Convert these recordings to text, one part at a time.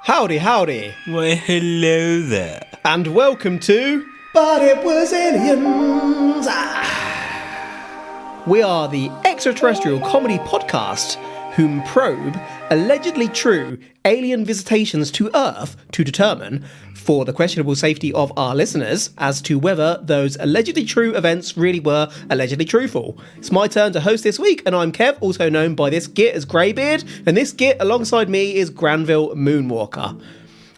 Howdy, howdy. Why, hello there. And welcome to... But It Was Aliens. We are the extraterrestrial comedy podcast whom probe allegedly true alien visitations to Earth to determine, for the questionable safety of our listeners, as to whether those allegedly true events really were allegedly truthful. It's my turn to host this week, and I'm Kev, also known by this git as Greybeard, and this git alongside me is Granville Moonwalker.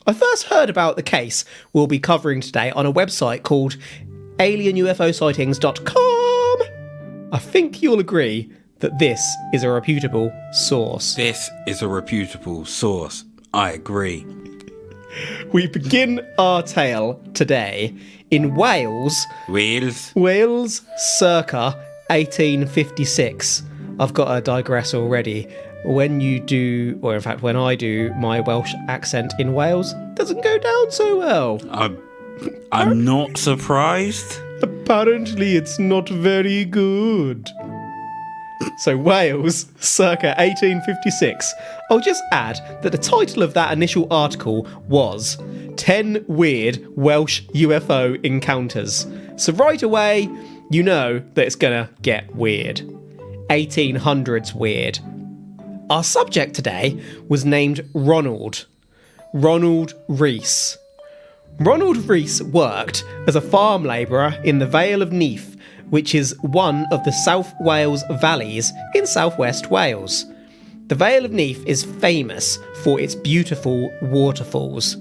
I first heard about the case we'll be covering today on a website called alienUFOsightings.com. I think you'll agree that this is a reputable source. This is a reputable source. I agree. We begin our tale today in Wales. Wales, circa 1856. I've got to digress already. When you do, or in fact when I do my Welsh accent in Wales, it doesn't go down so well. I'm not surprised. Apparently it's not very good. So Wales, circa 1856. I'll just add that the title of that initial article was 10 Weird Welsh UFO Encounters. So right away, you know that it's gonna get weird. 1800s weird. Our subject today was named Ronald Rhys. Ronald Rhys worked as a farm labourer in the Vale of Neath, which is one of the South Wales valleys in southwest Wales. The Vale of Neath is famous for its beautiful waterfalls.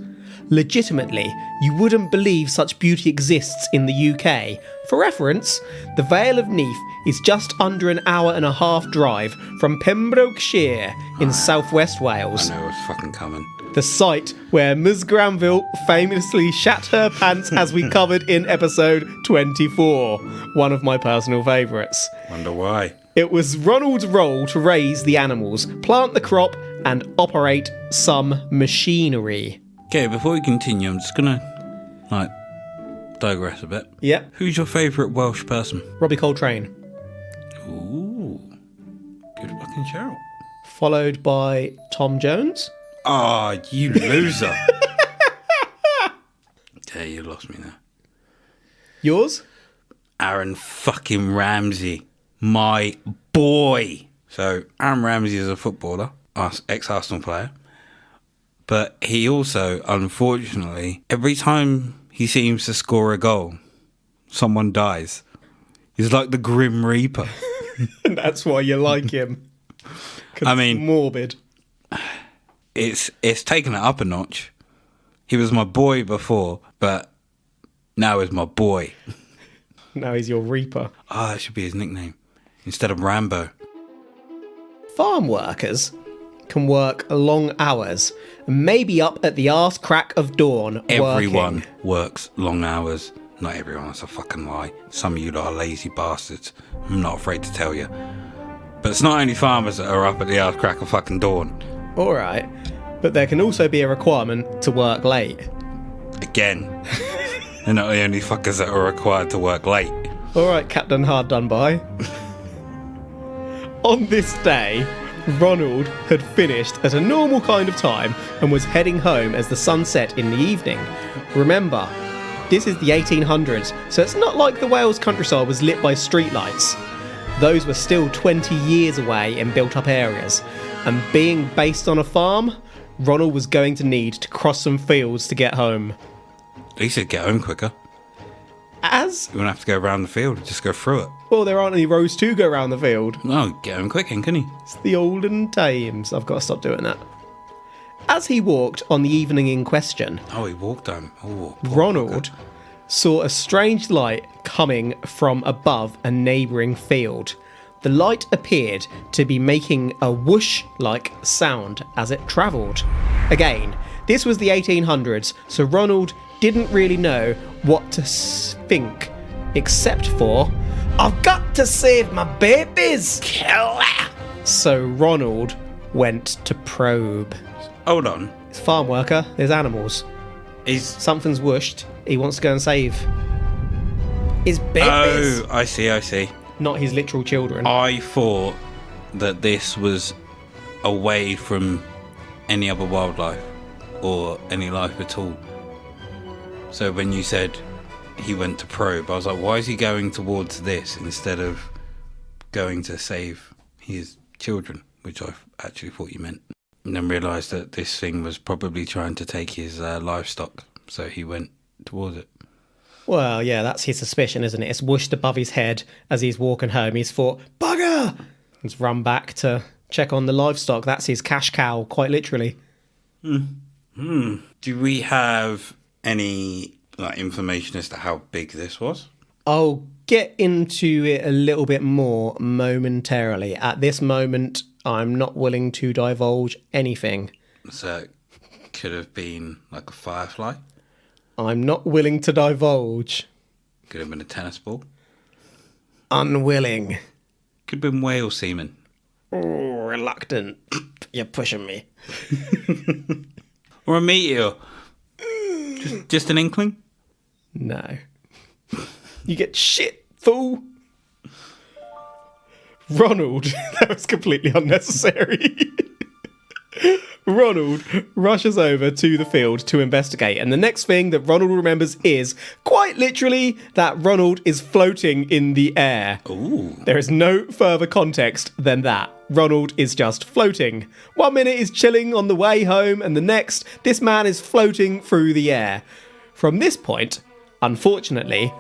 Legitimately, you wouldn't believe such beauty exists in the UK. For reference, the Vale of Neath is just under an hour and a half drive from Pembrokeshire in southwest Wales. I know it's fucking coming. The site where Ms. Granville famously shat her pants as we covered in episode 24, one of my personal favourites. Wonder why. It was Ronald's role to raise the animals, plant the crop, and operate some machinery. Okay, before we continue, I'm just gonna, digress a bit. Yeah. Who's your favourite Welsh person? Robbie Coltrane. Ooh. Good fucking shout. Followed by Tom Jones. Ah, you loser. Yeah, you lost me there. Yours? Aaron fucking Ramsey. My boy. So, Aaron Ramsey is a footballer, ex-Arsenal player. But he also, unfortunately, every time he seems to score a goal, someone dies. He's like the Grim Reaper. And that's why you like him. I mean, it's morbid. It's taken it up a notch. He was my boy before, but now he's my boy. Now he's your Reaper. That should be his nickname instead of Rambo. Farm workers can work long hours, maybe up at the arse crack of dawn. Everyone working. works long hours. Not everyone, that's a fucking lie. Some of you lot are lazy bastards. I'm not afraid to tell you. But it's not only farmers that are up at the arse crack of fucking dawn. Alright, but there can also be a requirement to work late. Again, they're not the only fuckers that are required to work late. Alright, Captain Hard Done By. On this day, Ronald had finished at a normal kind of time and was heading home as the sun set in the evening. Remember, this is the 1800s, so it's not like the Wales countryside was lit by streetlights. Those were still 20 years away in built-up areas, and being based on a farm, Ronald was going to need to cross some fields to get home. At least he'd get home quicker. You wouldn't have to go around the field, just go through it. Well, there aren't any roads to go around the field. No, get home quick, couldn't he? It's the olden times. I've got to stop doing that. As he walked on the evening in question... Oh, he walked home. Oh, Ronald saw a strange light coming from above a neighbouring field. The light appeared to be making a whoosh-like sound as it travelled. Again, this was the 1800s, so Ronald didn't really know what to think, except for, I've got to save my babies! So Ronald went to probe. Hold on. It's a farm worker, there's animals. Something's whooshed, he wants to go and save his babies. Oh, I see. Not his literal children. I thought that this was away from any other wildlife. or any life at all. So when you said he went to probe, I was like, why is he going towards this instead of going to save his children, which I actually thought you meant. And then realised that this thing was probably trying to take his livestock, so he went towards it. Well, yeah, that's his suspicion, isn't it? It's whooshed above his head as he's walking home. He's thought, bugger! He's run back to check on the livestock. That's his cash cow, quite literally. Do we have any information as to how big this was? I'll get into it a little bit more momentarily. At this moment, I'm not willing to divulge anything. So it could have been like a firefly? I'm not willing to divulge. Could have been a tennis ball? Unwilling. Could have been whale semen? Oh, reluctant. You're pushing me. Or a meteor? Just an inkling? No. You get shit, fool. Ronald, that was completely unnecessary. Ronald rushes over to the field to investigate, and the next thing that Ronald remembers is, quite literally, that Ronald is floating in the air. Ooh. There is no further context than that. Ronald is just floating. 1 minute is chilling on the way home, and the next, this man is floating through the air. From this point, unfortunately,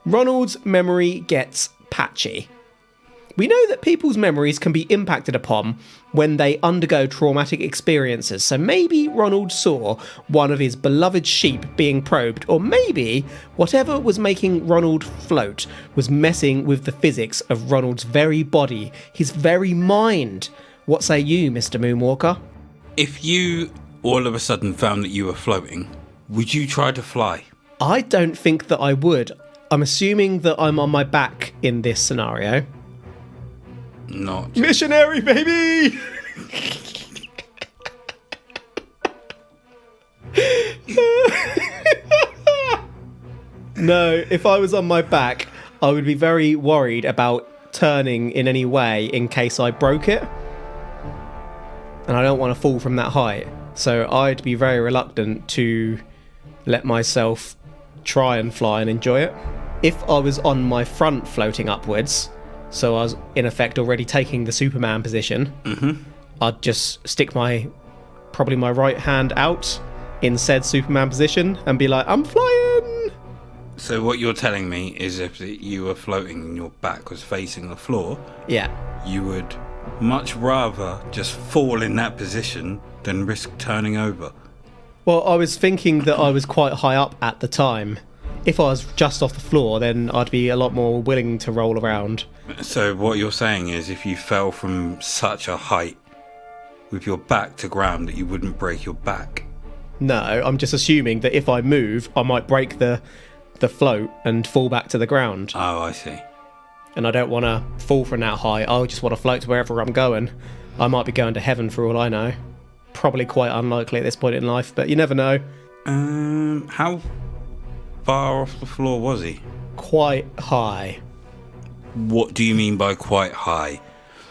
Ronald's memory gets patchy. We know that people's memories can be impacted upon when they undergo traumatic experiences, so maybe Ronald saw one of his beloved sheep being probed, or maybe whatever was making Ronald float was messing with the physics of Ronald's very body, his very mind. What say you, Mr. Moonwalker? If you all of a sudden found that you were floating, would you try to fly? I don't think that I would. I'm assuming that I'm on my back in this scenario. Not. Missionary, baby! No, if I was on my back, I would be very worried about turning in any way in case I broke it. And I don't want to fall from that height. So I'd be very reluctant to let myself try and fly and enjoy it. If I was on my front floating upwards, so I was in effect already taking the Superman position, I'd just stick probably my right hand out in said Superman position and be like, I'm flying! So what you're telling me is if you were floating and your back was facing the floor, Yeah. you would much rather just fall in that position than risk turning over. Well, I was thinking that I was quite high up at the time. If I was just off the floor, then I'd be a lot more willing to roll around. So what you're saying is if you fell from such a height with your back to ground that you wouldn't break your back? No, I'm just assuming that if I move, I might break the float and fall back to the ground. Oh, I see. And I don't want to fall from that high. I just want to float to wherever I'm going. I might be going to heaven for all I know. Probably quite unlikely at this point in life, but you never know. How far off the floor was he? Quite high. What do you mean by quite high?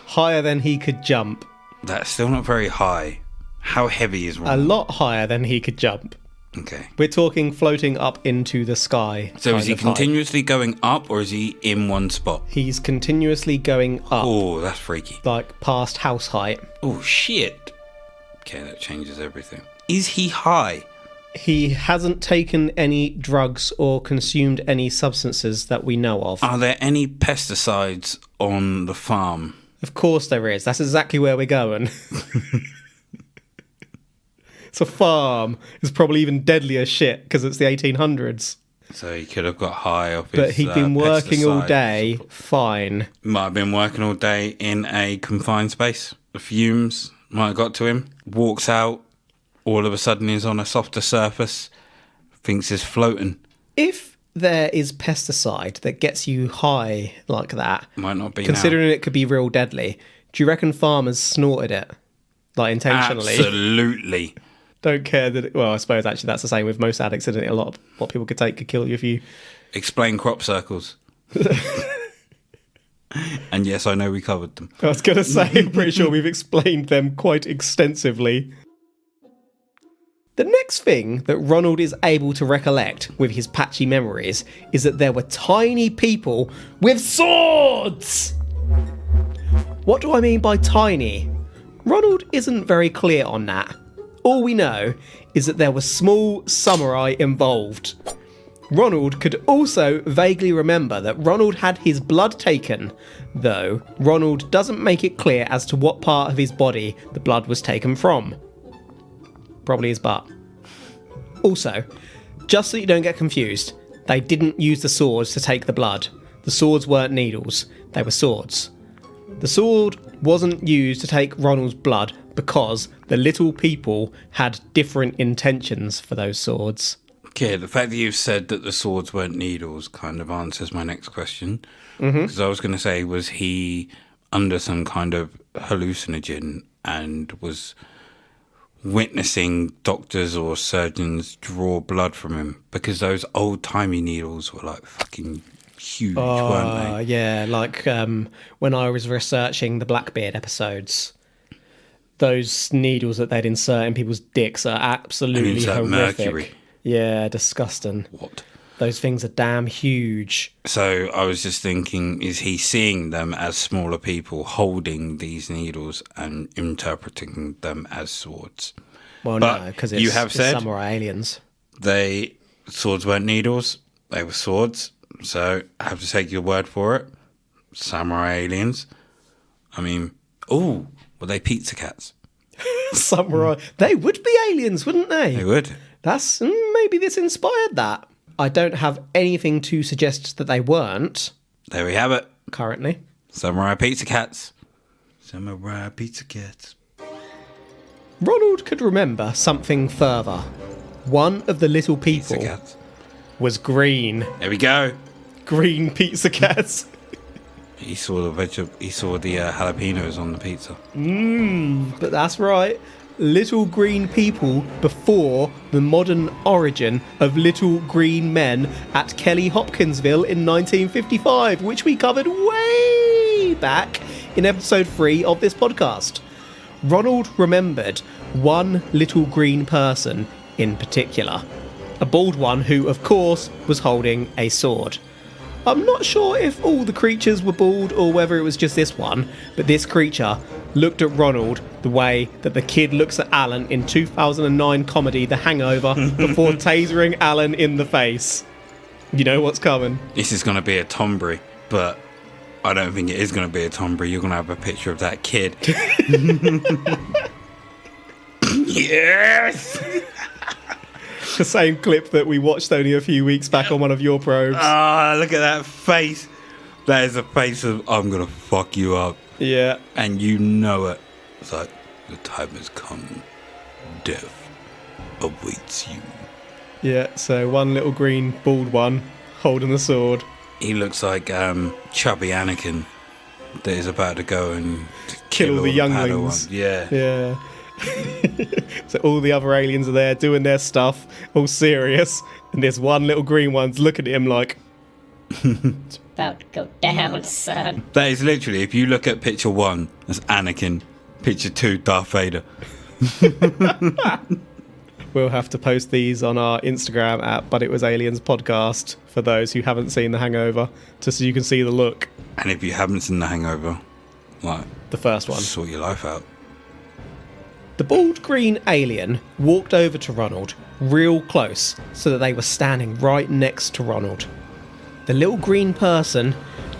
Higher than he could jump. That's still not very high. How heavy is A Ronald? lot higher than he could jump. Okay. We're talking floating up into the sky. So is he kind of height. continuously going up or is he in one spot? He's continuously going up, Oh, that's freaky. like past house height. Oh, shit. Okay, that changes everything. Is he high? He hasn't taken any drugs or consumed any substances that we know of. Are there any pesticides on the farm? Of course there is. That's exactly where we're going. It's a farm. It's probably even deadlier shit because it's the 1800s. So he could have got high off his But he'd been working all pesticides. day. Fine. Might have been working all day in a confined space. The fumes might have got to him. Walks out. All of a sudden he's on a softer surface. Thinks he's floating. If there is pesticide that gets you high like that, Might not be considering it could be real deadly, do you reckon farmers snorted it? Like intentionally? Absolutely. Don't care that well, I suppose actually that's the same with most addicts, isn't it? A lot of what people could take could kill you if you... Explain crop circles. And yes, I know we covered them. I was going to say, I'm pretty sure we've explained them quite extensively. The next thing that Ronald is able to recollect with his patchy memories is that there were tiny people with swords! What do I mean by tiny? Ronald isn't very clear on that. All we know is that there were small samurai involved. Ronald could also vaguely remember that Ronald had his blood taken, though Ronald doesn't make it clear as to what part of his body the blood was taken from. Probably his butt. Also, just so you don't get confused, they didn't use the swords to take the blood. The swords weren't needles, they were swords. The sword wasn't used to take Ronald's blood because the little people had different intentions for those swords. Okay, the fact that you've said that the swords weren't needles kind of answers my next question. Because I was going to say, was he under some kind of hallucinogen and was witnessing doctors or surgeons draw blood from him? Because those old-timey needles were like fucking huge, weren't they? Yeah, like when I was researching the Blackbeard episodes, those needles that they'd insert in people's dicks are absolutely horrific. Mercury. Yeah, disgusting. What? Those things are damn huge. So I was just thinking, is he seeing them as smaller people holding these needles and interpreting them as swords? Well, but no, because it's samurai aliens. Swords weren't needles, they were swords. So I have to take your word for it. Samurai aliens. I mean, were they pizza cats? Samurai. They would be aliens, wouldn't they? They would. Maybe this inspired that. I don't have anything to suggest that they weren't. There we have it. Currently. Samurai pizza cats. Samurai pizza cats. Ronald could remember something further. One of the little people was green. There we go. Green pizza cats. He saw the jalapenos on the pizza. But that's right. Little green people before the modern origin of little green men at Kelly Hopkinsville in 1955, which we covered way back in episode 3 of this podcast. Ronald remembered one little green person in particular. A bald one who, of course, was holding a sword. I'm not sure if all the creatures were bald or whether it was just this one, but this creature looked at Ronald the way that the kid looks at Alan in 2009 comedy The Hangover before tasering Alan in the face. You know what's coming. This is going to be a Tombury, but I don't think it is going to be a Tombury. You're going to have a picture of that kid. Yes! The same clip that we watched only a few weeks back on one of your probes. Ah, look at that face. That is a face of, I'm going to fuck you up. Yeah. And you know it. It's like, the time has come. Death awaits you. Yeah, so one little green bald one holding the sword. He looks like chubby Anakin that is about to go and kill the younglings. Yeah. Yeah. So all the other aliens are there doing their stuff, all serious, and this one little green one's looking at him like, it's about to go down, son. That is literally, if you look at picture 1, that's Anakin. Picture 2, Darth Vader. We'll have to post these on our Instagram at But It Was Aliens Podcast for those who haven't seen The Hangover, just so you can see the look. And if you haven't seen The Hangover, like, the first one, sort your life out. The bald green alien walked over to Ronald real close so that they were standing right next to Ronald. The little green person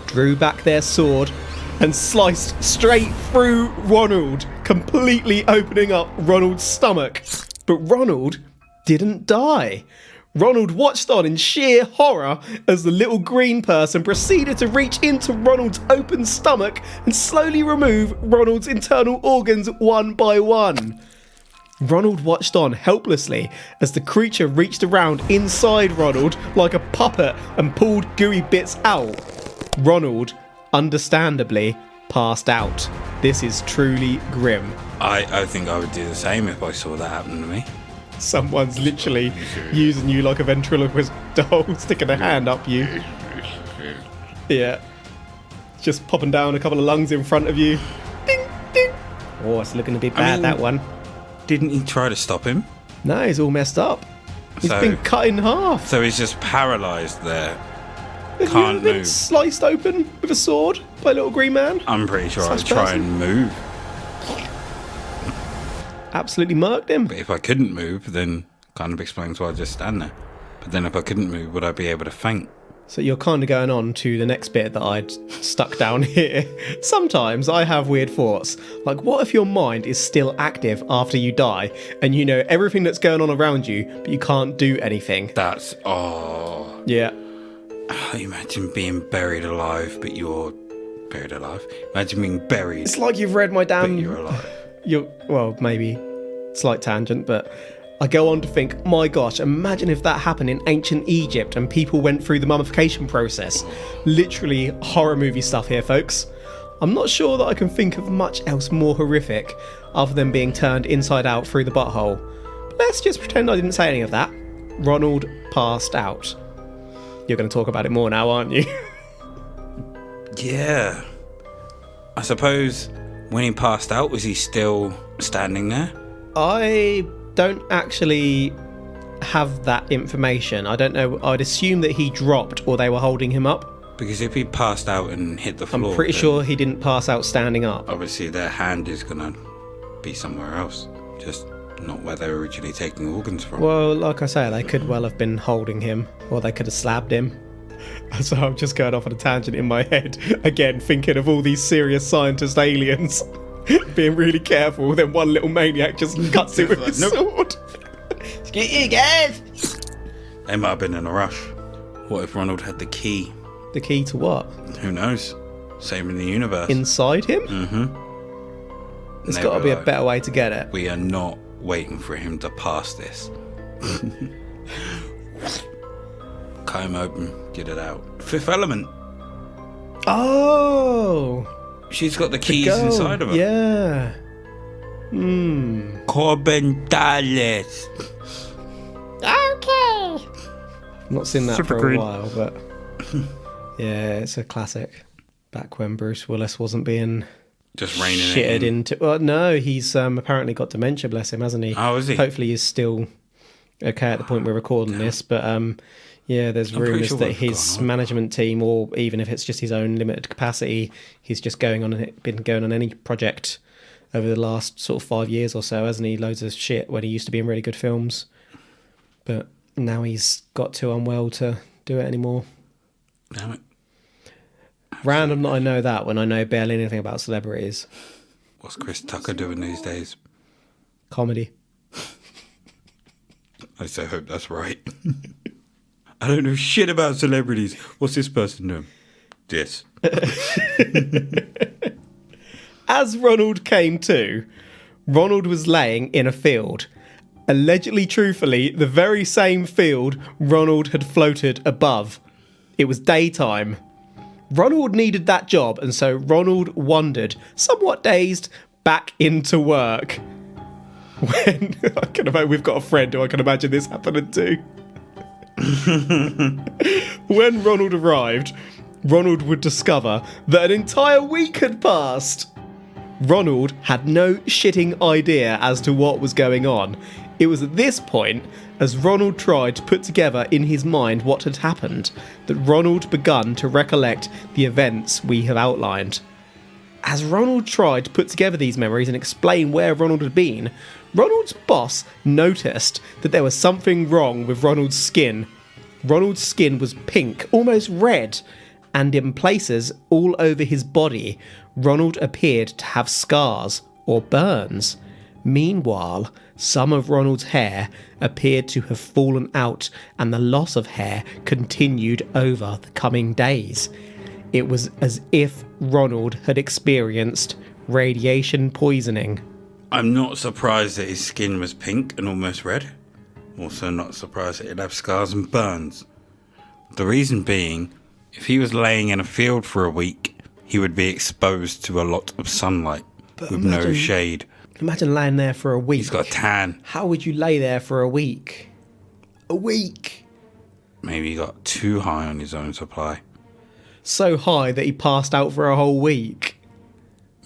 drew back their sword and sliced straight through Ronald, completely opening up Ronald's stomach. But Ronald didn't die. Ronald watched on in sheer horror as the little green person proceeded to reach into Ronald's open stomach and slowly remove Ronald's internal organs one by one. Ronald watched on helplessly as the creature reached around inside Ronald like a puppet and pulled gooey bits out. Ronald, understandably, passed out. This is truly grim. I think I would do the same if I saw that happen to me. Someone's literally using you like a ventriloquist doll, sticking a hand up you. Yeah. Just popping down a couple of lungs in front of you. Ding, ding. Oh, it's looking a bit bad, that one. Didn't he try to stop him? No, he's all messed up. He's So- been cut in half. So he's just paralysed there. Have you can't ever been move. sliced open with a sword by a little green man? I'm pretty sure I'd Such try person. and move. Absolutely murked him. But if I couldn't move, then kind of explains why I just stand there. But then if I couldn't move, would I be able to faint? So you're kind of going on to the next bit that I'd stuck down here. Sometimes I have weird thoughts. Like, what if your mind is still active after you die and you know everything that's going on around you, but you can't do anything? That's, Yeah. imagine being buried alive, but you're buried alive. Imagine being buried, It's like you've read my but damn... you're alive. Well, maybe slight tangent, but I go on to think, my gosh, imagine if that happened in ancient Egypt and people went through the mummification process. Literally horror movie stuff here, folks. I'm not sure that I can think of much else more horrific other than being turned inside out through the butthole. But let's just pretend I didn't say any of that. Ronald passed out. You're going to talk about it more now, aren't you? Yeah. I suppose when he passed out, was he still standing there? I don't actually have that information. I don't know. I'd assume that he dropped or they were holding him up. Because if he passed out and hit the floor, I'm pretty then sure he didn't pass out standing up. obviously their hand is going to be somewhere else. Just not where they were originally taking organs from. Well, like I say, they could well have been holding him, or they could have slabbed him. So I'm just going off on a tangent in my head, again, thinking of all these serious scientist aliens being really careful, then one little maniac just cuts it with his Nope. sword. Excuse you guys! They might have been in a rush. What if Ronald had the key? The key to what? Who knows? Same in the universe. Inside him? Mm-hmm. There's got to be a better way to get it. We are not waiting for him to pass this. Cut him open, get it out. Fifth Element. Oh! She's got the keys Go. inside of her. Yeah. Corbin Dallas. Okay. I've not seen that Super for a green. while, but yeah, it's a classic. Back when Bruce Willis wasn't being Just reining it shitted in. into. Well, no, he's apparently got dementia, bless him, hasn't he? Oh, is he? Hopefully he's still okay at the point we're recording this, but yeah, there's I'm pretty rumours sure that we've his gone on. management team, or even if it's just his own limited capacity, he's just been going on any project over the last sort of 5 years or so, hasn't he? Loads of shit when he used to be in really good films, but now he's got too unwell to do it anymore. Damn it. Random that I know that when I know barely anything about celebrities. What's Chris Tucker doing these days? Comedy. I so hope that's right. I don't know shit about celebrities. What's this person doing? This. As Ronald came to, Ronald was laying in a field. Allegedly, truthfully, the very same field Ronald had floated above. It was daytime. Ronald needed that job, and so Ronald wandered, somewhat dazed, back into we've got a friend who I can imagine this happening to. When Ronald arrived, Ronald would discover that an entire week had passed. Ronald had no shitting idea as to what was going on. It was at this point, as Ronald tried to put together in his mind what had happened, that Ronald begun to recollect the events we have outlined. As Ronald tried to put together these memories and explain where Ronald had been, Ronald's boss noticed that there was something wrong with Ronald's skin. Ronald's skin was pink, almost red, and in places all over his body, Ronald appeared to have scars or burns. Meanwhile, some of Ronald's hair appeared to have fallen out, and the loss of hair continued over the coming days. It was as if Ronald had experienced radiation poisoning. I'm not surprised that his skin was pink and almost red. Also not surprised that he'd have scars and burns. The reason being, if he was laying in a field for a week, he would be exposed to a lot of sunlight with no imagine- shade. Imagine laying there for a week. He's got a tan. How would you lay there for a week? A week? Maybe he got too high on his own supply. So high that he passed out for a whole week.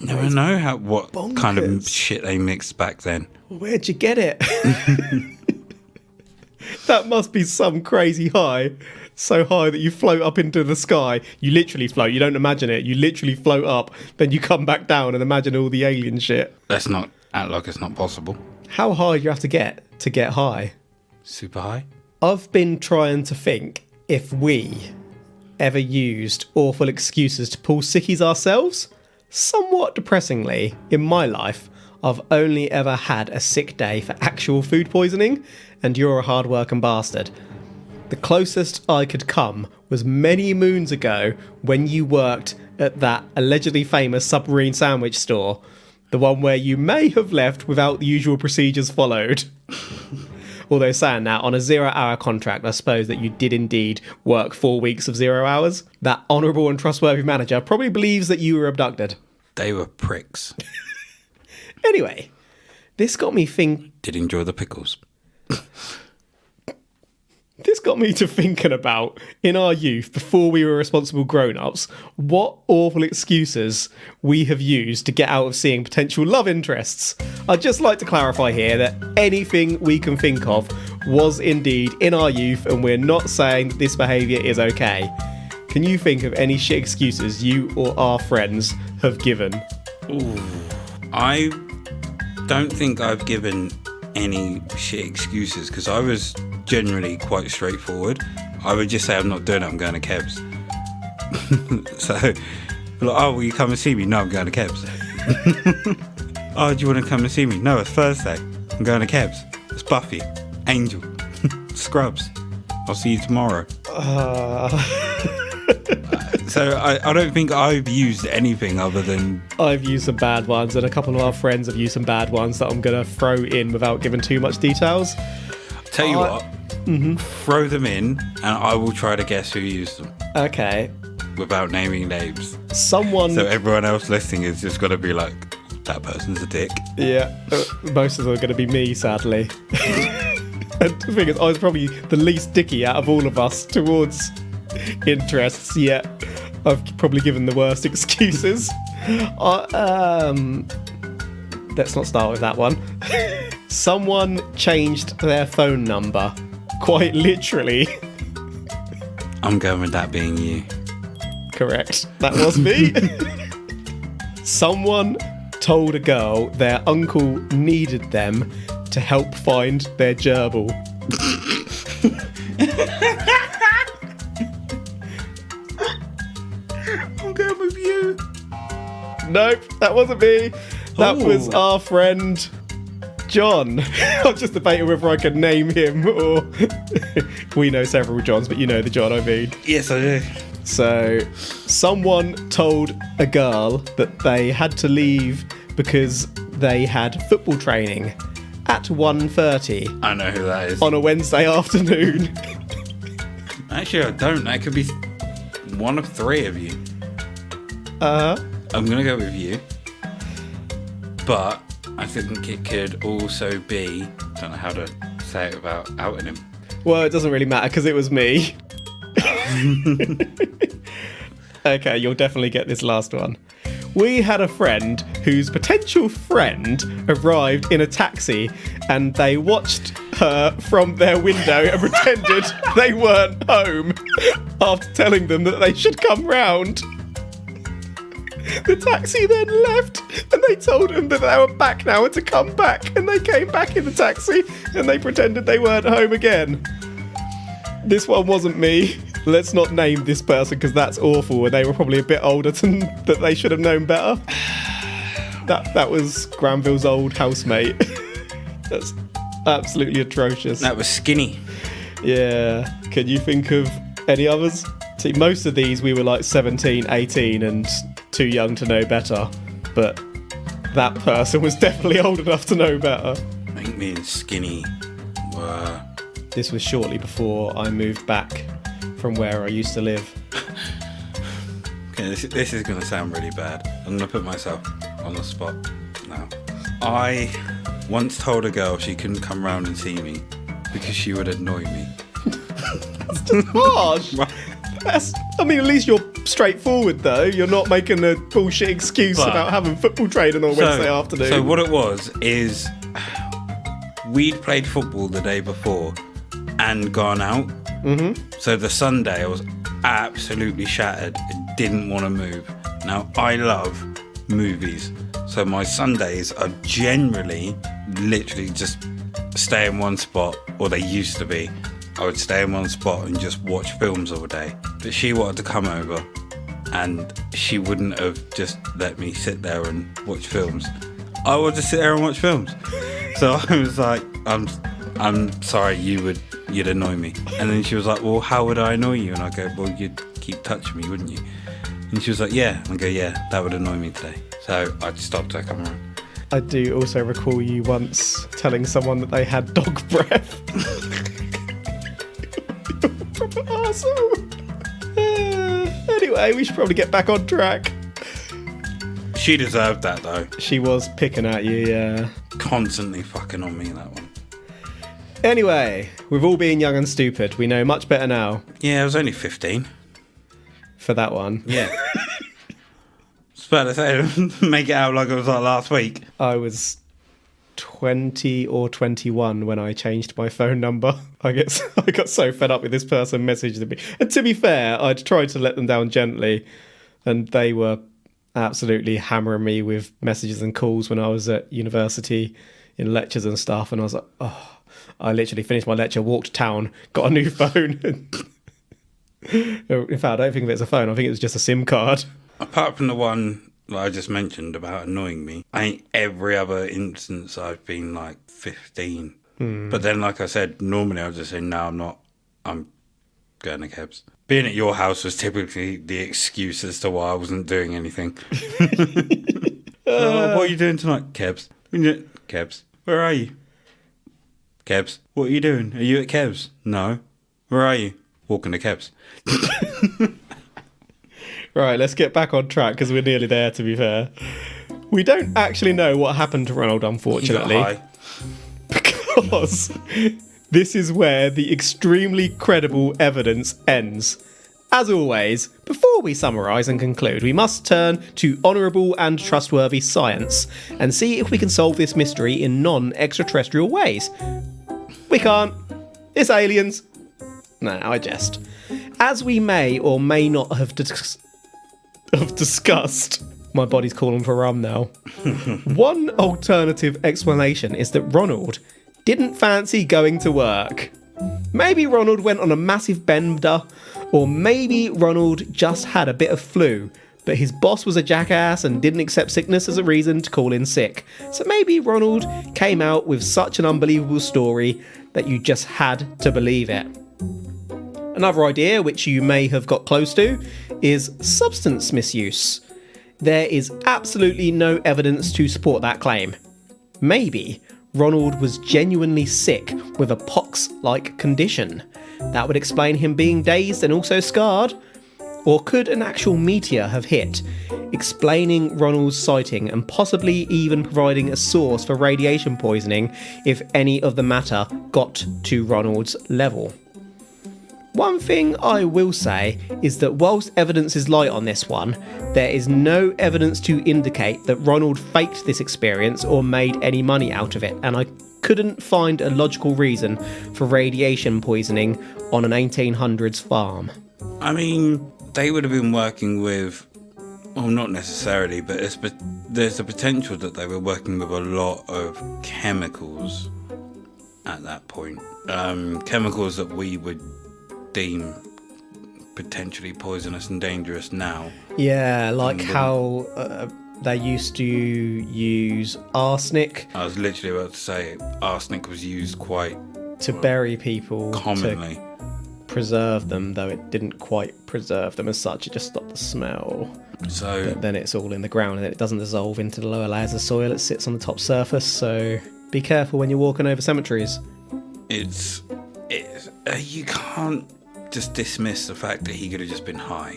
Never know what kind of bonkers. shit they mixed back then. Where'd you get it? That must be some crazy high. So high that you float up into the sky. You literally float. You don't imagine it. You literally float up. Then you come back down and imagine all the alien shit. Let's not act like it's not possible. How high do you have to get high? Super high? I've been trying to think if we ever used awful excuses to pull sickies ourselves. Somewhat depressingly, in my life, I've only ever had a sick day for actual food poisoning, and you're a hard-working bastard. The closest I could come was many moons ago when you worked at that allegedly famous submarine sandwich store, the one where you may have left without the usual procedures followed. Although saying that, on a 0-hour contract, I suppose that you did indeed work 4 weeks of 0 hours. That honourable and trustworthy manager probably believes that you were abducted. They were pricks. Anyway, this got me Did you enjoy the pickles? This got me to thinking about, in our youth, before we were responsible grown-ups, what awful excuses we have used to get out of seeing potential love interests. I'd just like to clarify here that anything we can think of was indeed in our youth, and we're not saying that this behaviour is okay. Can you think of any shit excuses you or our friends have given? Ooh. I don't think I've given any shit excuses, because I was generally quite straightforward. I would just say I'm not doing it, I'm going to Kev's. So, like, oh, will you come and see me? No, I'm going to Kev's. Oh, do you want to come and see me? No, it's Thursday. I'm going to Kev's. It's Buffy, Angel, Scrubs. I'll see you tomorrow. So I don't think I've used anything other than... I've used some bad ones, and a couple of our friends have used some bad ones that I'm going to throw in without giving too much details. Tell you what, throw them in, and I will try to guess who used them. Okay. Without naming names. Someone... So everyone else listening is just got to be like, that person's a dick. Yeah, most of them are going to be me, sadly. And the thing is, I was probably the least dicky out of all of us towards interests, yet I've probably given the worst excuses. Let's not start with that one. Someone changed their phone number, quite literally. I'm going with that being you. Correct. That was me. Someone told a girl their uncle needed them to help find their gerbil. I'm going with you. Nope, that wasn't me. That was our friend John. I was just debating whether I could name him or... We know several Johns, but you know the John I mean. Yes, I do. So, someone told a girl that they had to leave because they had football training at 1:30. I know who that is. On a Wednesday afternoon. Actually, I don't. That could be one of three of you. Uh-huh. I'm going to go with you. But I think it could also be... I don't know how to say it without outing him. Well, it doesn't really matter because it was me. Okay, you'll definitely get this last one. We had a friend whose potential friend arrived in a taxi, and they watched her from their window and pretended they weren't home after telling them that they should come round. The taxi then left, and they told them that they were back now and to come back, and they came back in the taxi and they pretended they weren't home again. This one wasn't me. Let's not name this person because that's awful, and they were probably a bit older that they should have known better. That was Granville's old housemate. That's absolutely atrocious. That was Skinny. Yeah. Can you think of any others? See, most of these we were like 17, 18 and too young to know better. But that person was definitely old enough to know better. I think me and Skinny were... This was shortly before I moved back from where I used to live. Okay, this is going to sound really bad. I'm going to put myself on the spot now. I once told a girl she couldn't come round and see me because she would annoy me. That's just harsh. I mean, at least you're straightforward, though. You're not making a bullshit excuse about having football training on Wednesday afternoon. So what it was is we'd played football the day before, and gone out. So the Sunday I was absolutely shattered. I didn't want to move. Now I love movies, so my Sundays are generally literally just stay in one spot, or they used to be. I would stay in one spot and just watch films all day. But she wanted to come over, and she wouldn't have just let me sit there and watch films. I would just sit there and watch films. So I was like, I'm sorry, you'd annoy me. And then she was like, well, how would I annoy you? And I go, well, you'd keep touching me, wouldn't you? And she was like, yeah. And I go, yeah, that would annoy me today. So I just stopped her coming around. I do also recall you once telling someone that they had dog breath. Proper arsehole. Anyway, we should probably get back on track. She deserved that, though. She was picking at you, yeah. Constantly fucking on me, that one. Anyway, we've all been young and stupid. We know much better now. Yeah, I was only 15. For that one. Yeah. I was about to say, make it out like it was like last week. I was 20 or 21 when I changed my phone number. I got so fed up with this person messaging me. And to be fair, I'd tried to let them down gently, and they were absolutely hammering me with messages and calls when I was at university in lectures and stuff. And I was like, oh, I literally finished my lecture, walked to town, got a new phone. In fact, I don't think it was a phone. I think it was just a SIM card. Apart from the one that I just mentioned about annoying me, I think every other instance I've been like 15. But then, like I said, normally I'll just say, no, I'm not. I'm going to Kev's. Being at your house was typically the excuse as to why I wasn't doing anything. Oh, what are you doing tonight? Kev's. Kev's. Where are you? Kev's. What are you doing? Are you at Kev's? No. Where are you? Walking to Kev's. Right, let's get back on track because we're nearly there, to be fair. We don't actually know what happened to Ronald, unfortunately. He got high. Because this is where the extremely credible evidence ends. As always, before we summarise and conclude, we must turn to honourable and trustworthy science and see if we can solve this mystery in non-extraterrestrial ways. We can't. It's aliens. No, I jest. As we may or may not have discussed, my body's calling for rum now. One alternative explanation is that Ronald didn't fancy going to work. Maybe Ronald went on a massive bender, or maybe Ronald just had a bit of flu, but his boss was a jackass and didn't accept sickness as a reason to call in sick. So maybe Ronald came out with such an unbelievable story that you just had to believe it. Another idea, which you may have got close to, is substance misuse. There is absolutely no evidence to support that claim. Maybe Ronald was genuinely sick with a pox-like condition. That would explain him being dazed and also scarred. Or could an actual meteor have hit, explaining Ronald's sighting and possibly even providing a source for radiation poisoning if any of the matter got to Ronald's level? One thing I will say is that whilst evidence is light on this one, there is no evidence to indicate that Ronald faked this experience or made any money out of it, and I couldn't find a logical reason for radiation poisoning on an 1800s farm. I mean, they would have been working with, well, not necessarily, but there's a potential that they were working with a lot of chemicals at that point. Chemicals that we would deem potentially poisonous and dangerous now. Yeah, like how they used to use arsenic. I was literally about to say arsenic was used quite to bury people commonly. To preserve them, though it didn't quite preserve them as such, it just stopped the smell. So but then it's all in the ground and it doesn't dissolve into the lower layers of soil, it sits on the top surface, so be careful when you're walking over cemeteries. It's you can't just dismiss the fact that he could have just been high.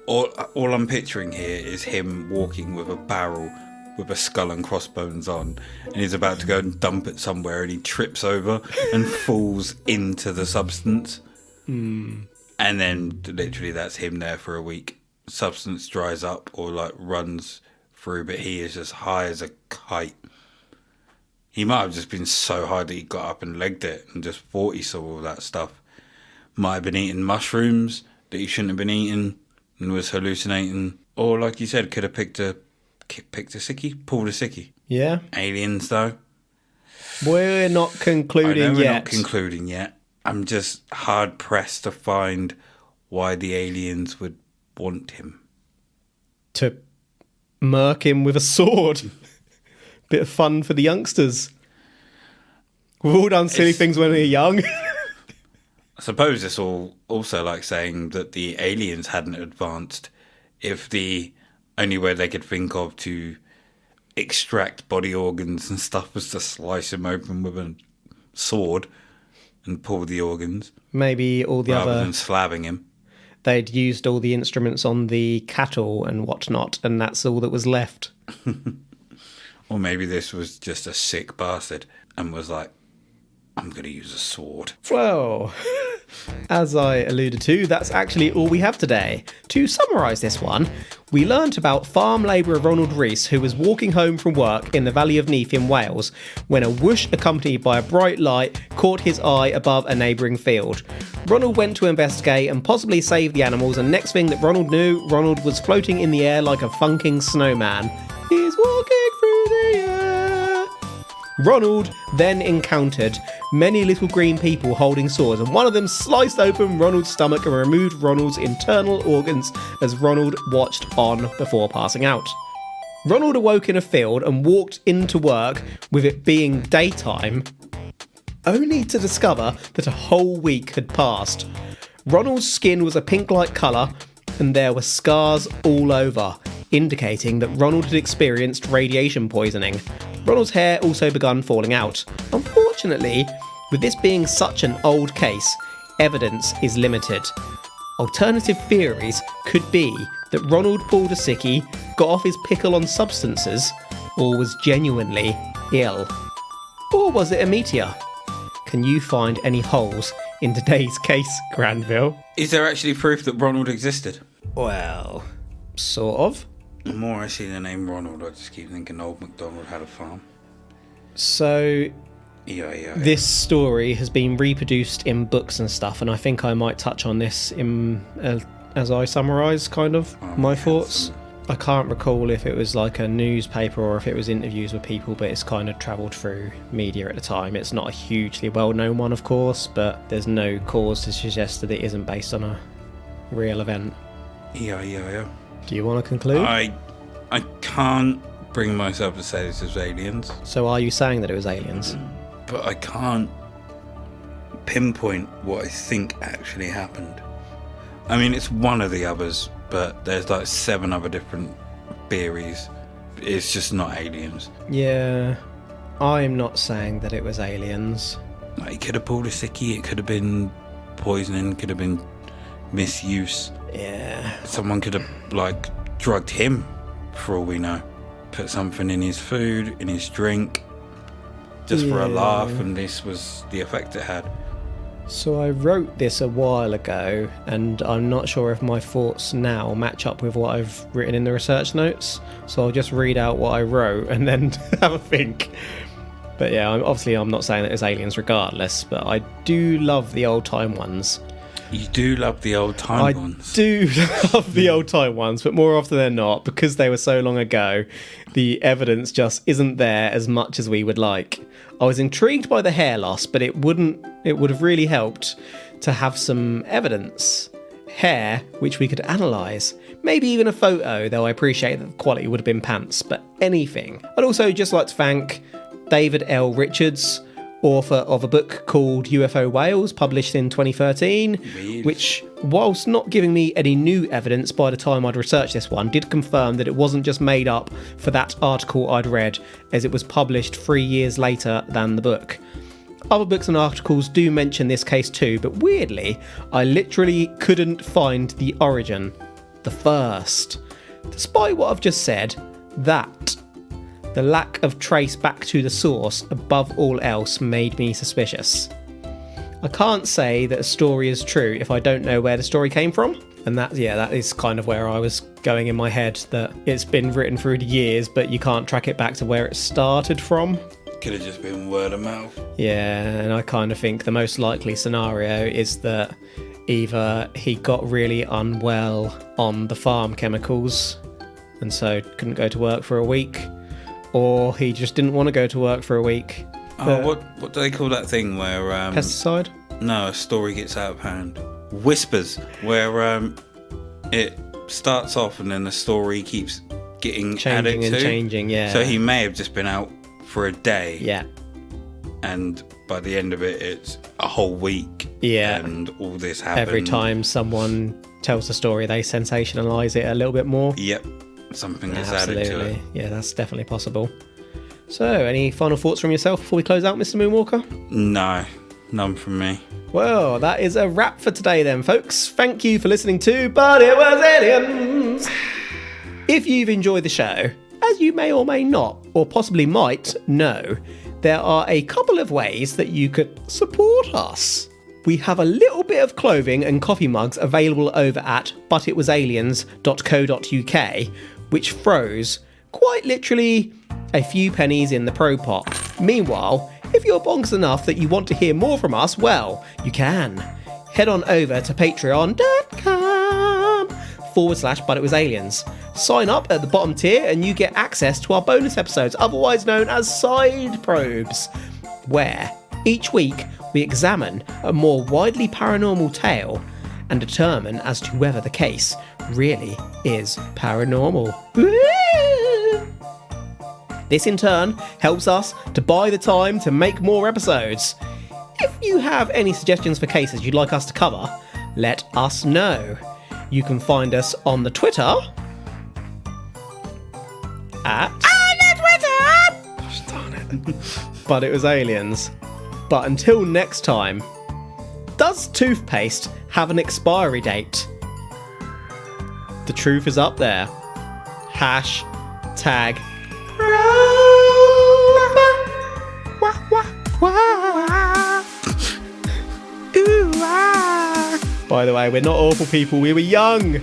All I'm picturing here is him walking with a barrel with a skull and crossbones on, and he's about to go and dump it somewhere, and he trips over and falls into the substance. And then literally that's him there for a week. Substance dries up or like runs through, but he is just high as a kite. He might have just been so high that he got up and legged it and just thought he saw all that stuff. Might have been eating mushrooms that he shouldn't have been eating and was hallucinating. Or, like you said, could have picked a sickie, pulled a sickie. Yeah. Aliens, though. We're not concluding I know yet. we're not concluding yet. I'm just hard-pressed to find why the aliens would want him. To murk him with a sword. Bit of fun for the youngsters. We've all done silly things when we were young. I suppose it's all also like saying that the aliens hadn't advanced if the only way they could think of to extract body organs and stuff was to slice him open with a sword and pull the organs. Maybe all the rather than slabbing him. They'd used all the instruments on the cattle and whatnot, and that's all that was left. Or maybe this was just a sick bastard and was like, I'm going to use a sword. Well, as I alluded to, that's actually all we have today. To summarise this one, we learnt about farm labourer Ronald Rhys, who was walking home from work in the Valley of Neath in Wales, when a whoosh accompanied by a bright light caught his eye above a neighbouring field. Ronald went to investigate and possibly save the animals, and next thing that Ronald knew, Ronald was floating in the air like a funking snowman. He's walking through the air. Ronald then encountered many little green people holding swords, and one of them sliced open Ronald's stomach and removed Ronald's internal organs as Ronald watched on before passing out. Ronald awoke in a field and walked into work with it being daytime, only to discover that a whole week had passed. Ronald's skin was a pink-like colour, and there were scars all over, indicating that Ronald had experienced radiation poisoning. Ronald's hair also begun falling out. Unfortunately, with this being such an old case, evidence is limited. Alternative theories could be that Ronald pulled a sickie, got off his pickle on substances, or was genuinely ill. Or was it a meteor? Can you find any holes in today's case, Granville? Is there actually proof that Ronald existed? Well, sort of. The more I see the name Ronald, I just keep thinking old MacDonald had a farm. So, Yeah. this story has been reproduced in books and stuff, and I think I might touch on this in as I summarise kind of my thoughts. I can't recall if it was like a newspaper or if it was interviews with people, but it's kind of travelled through media at the time. It's not a hugely well-known one, of course, but there's no cause to suggest that it isn't based on a real event. Yeah. Do you want to conclude? I can't bring myself to say this is aliens, So are you saying that it was aliens? but I can't pinpoint what I think actually happened. I mean, it's one of the others, but there's like 7 other different theories. It's just not aliens. Yeah, I'm not saying that it was aliens. Like, it could have pulled a sickie, it could have been poisoning, could have been misuse. Yeah. Someone could have, like, drugged him, for all we know. Put something in his food, in his drink, just for a laugh, and this was the effect it had. So I wrote this a while ago, and I'm not sure if my thoughts now match up with what I've written in the research notes. So I'll just read out what I wrote and then have a think. But yeah, I'm not saying that it's aliens regardless, but I do love the old time ones. You do love the old time ones. I do love the old time ones, but more often than not, because they were so long ago, the evidence just isn't there as much as we would like. I was intrigued by the hair loss, but it would have really helped to have some evidence. Hair, which we could analyse. Maybe even a photo, though I appreciate that the quality would have been pants, but anything. I'd also just like to thank David L. Richards, author of a book called UFO Whales, published in 2013, which, whilst not giving me any new evidence by the time I'd researched this one, did confirm that it wasn't just made up for that article I'd read, as it was published 3 years later than the book. Other books and articles do mention this case too, but weirdly, I literally couldn't find the origin, the first. Despite what I've just said, the lack of trace back to the source above all else made me suspicious. I can't say that a story is true if I don't know where the story came from. And that is kind of where I was going in my head, that it's been written through the years, but you can't track it back to where it started from. Could have just been word of mouth. Yeah, and I kind of think the most likely scenario is that either he got really unwell on the farm chemicals and so couldn't go to work for a week, or he just didn't want to go to work for a week. What do they call that thing where... Pesticide? No, a story gets out of hand. Whispers, where it starts off and then the story keeps getting added to. Changing, yeah. So he may have just been out for a day. Yeah. And by the end of it, it's a whole week. Yeah. And all this happened. Every time someone tells the story, they sensationalise it a little bit more. Yep. Something gets added to it. Yeah, that's definitely possible. So, any final thoughts from yourself before we close out, Mr. Moonwalker? No, none from me. Well, that is a wrap for today then, folks. Thank you for listening to But It Was Aliens. If you've enjoyed the show, as you may or may not, or possibly might know, there are a couple of ways that you could support us. We have a little bit of clothing and coffee mugs available over at butitwasaliens.co.uk, which throws, quite literally, a few pennies in the pro pot. Meanwhile, if you're bonkers enough that you want to hear more from us, well, you can. Head on over to patreon.com/butitwasaliens. Sign up at the bottom tier and you get access to our bonus episodes, otherwise known as side probes, where each week we examine a more widely paranormal tale and determine as to whether the case really is paranormal. This in turn helps us to buy the time to make more episodes. If you have any suggestions for cases you'd like us to cover, let us know. You can find us on the Twitter at Gosh darn it. But It Was Aliens. But until next time, does toothpaste have an expiry date? The truth is up there. #. By the way, we're not awful people, we were young.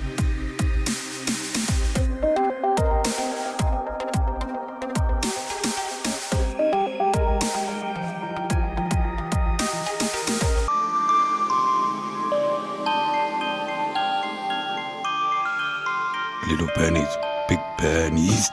Little pennies, big pennies.